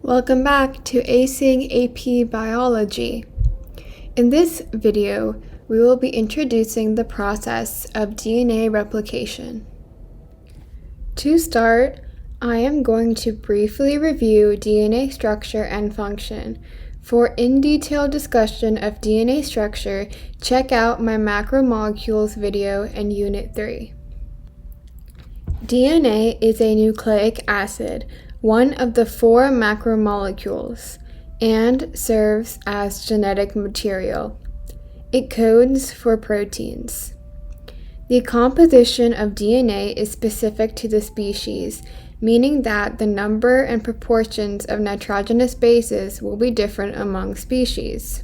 Welcome back to Acing AP Biology. In this video, we will be introducing the process of DNA replication. To start, I am going to briefly review DNA structure and function. For in-detail discussion of DNA structure, check out my macromolecules video in Unit 3. DNA is a nucleic acid, one of the 4 macromolecules, and serves as genetic material. It codes for proteins. The composition of DNA is specific to the species, meaning that the number and proportions of nitrogenous bases will be different among species.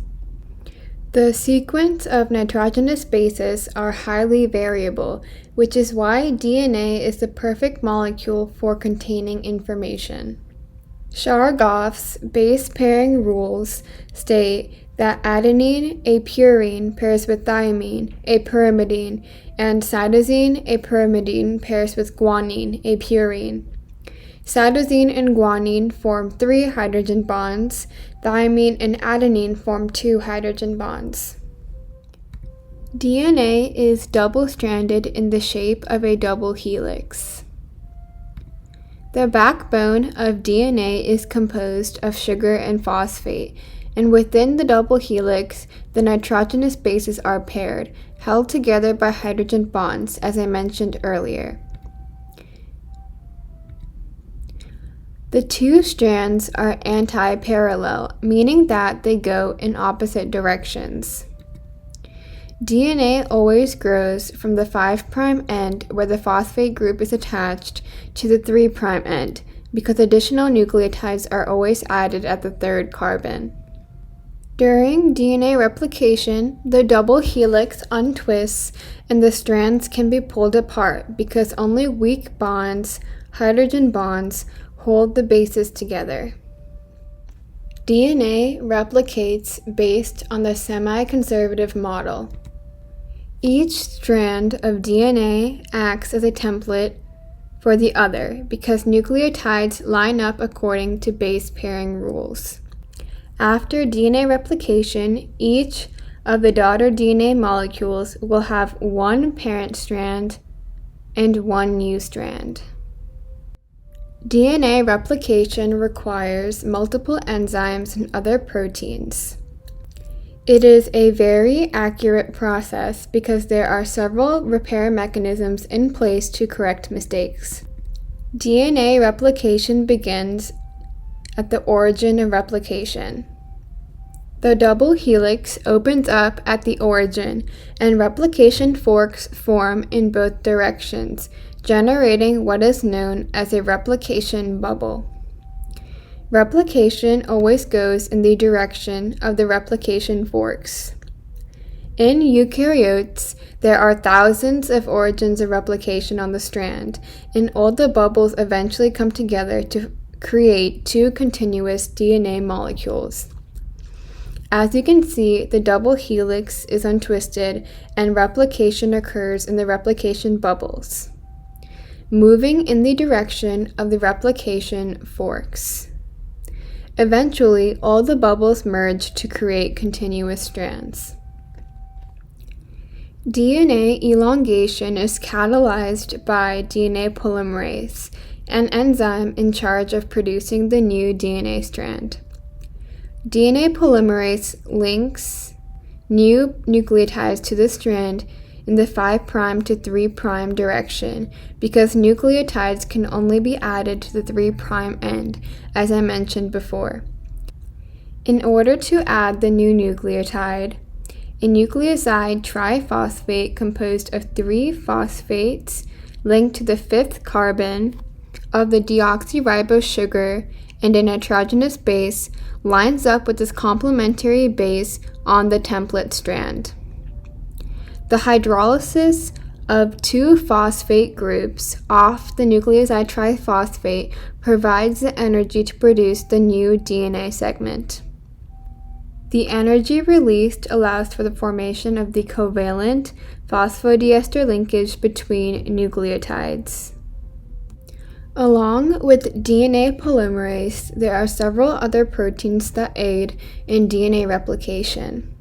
The sequence of nitrogenous bases are highly variable, which is why DNA is the perfect molecule for containing information. Chargaff's base pairing rules state that adenine, a purine, pairs with thymine, a pyrimidine, and cytosine, a pyrimidine, pairs with guanine, a purine. Cytosine and guanine form 3 hydrogen bonds. Thymine and adenine form 2 hydrogen bonds. DNA is double-stranded in the shape of a double helix. The backbone of DNA is composed of sugar and phosphate, and within the double helix, the nitrogenous bases are paired, held together by hydrogen bonds, as I mentioned earlier. The 2 strands are anti-parallel, meaning that they go in opposite directions. DNA always grows from the 5' end, where the phosphate group is attached, to the 3' end, because additional nucleotides are always added at the 3rd carbon. During DNA replication, the double helix untwists and the strands can be pulled apart because only weak bonds, hydrogen bonds, hold the bases together. DNA replicates based on the semi-conservative model. Each strand of DNA acts as a template for the other because nucleotides line up according to base pairing rules. After DNA replication, each of the daughter DNA molecules will have 1 parent strand and 1 new strand. DNA replication requires multiple enzymes and other proteins. It is a very accurate process because there are several repair mechanisms in place to correct mistakes. DNA replication begins at the origin of replication. The double helix opens up at the origin, and replication forks form in both directions, generating what is known as a replication bubble. Replication always goes in the direction of the replication forks. In eukaryotes, there are thousands of origins of replication on the strand, and all the bubbles eventually come together to create 2 continuous DNA molecules. As you can see, the double helix is untwisted and replication occurs in the replication bubbles, moving in the direction of the replication forks. Eventually, all the bubbles merge to create continuous strands. DNA elongation is catalyzed by DNA polymerase, an enzyme in charge of producing the new DNA strand. DNA polymerase links new nucleotides to the strand in the 5' to 3' direction because nucleotides can only be added to the 3' end, as I mentioned before. In order to add the new nucleotide, a nucleoside triphosphate composed of 3 phosphates linked to the 5th carbon of the deoxyribose sugar and a nitrogenous base lines up with this complementary base on the template strand. The hydrolysis of 2 phosphate groups off the nucleoside triphosphate provides the energy to produce the new DNA segment. The energy released allows for the formation of the covalent phosphodiester linkage between nucleotides. Along with DNA polymerase, there are several other proteins that aid in DNA replication.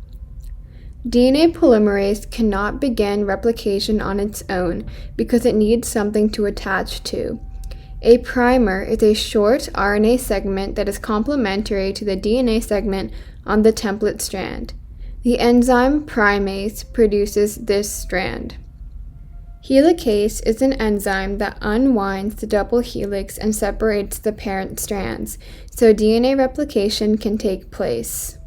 DNA polymerase cannot begin replication on its own because it needs something to attach to. A primer is a short RNA segment that is complementary to the DNA segment on the template strand. The enzyme primase produces this strand. Helicase is an enzyme that unwinds the double helix and separates the parent strands, so DNA replication can take place.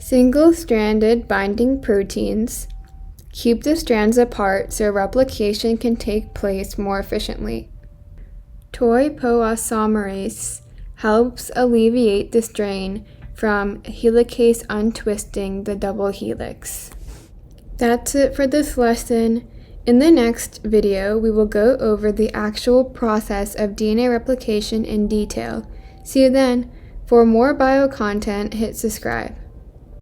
Single-stranded binding proteins keep the strands apart so replication can take place more efficiently. Topoisomerase helps alleviate the strain from helicase untwisting the double helix. That's it for this lesson. In the next video, we will go over the actual process of DNA replication in detail. See you then. For more bio content, hit subscribe.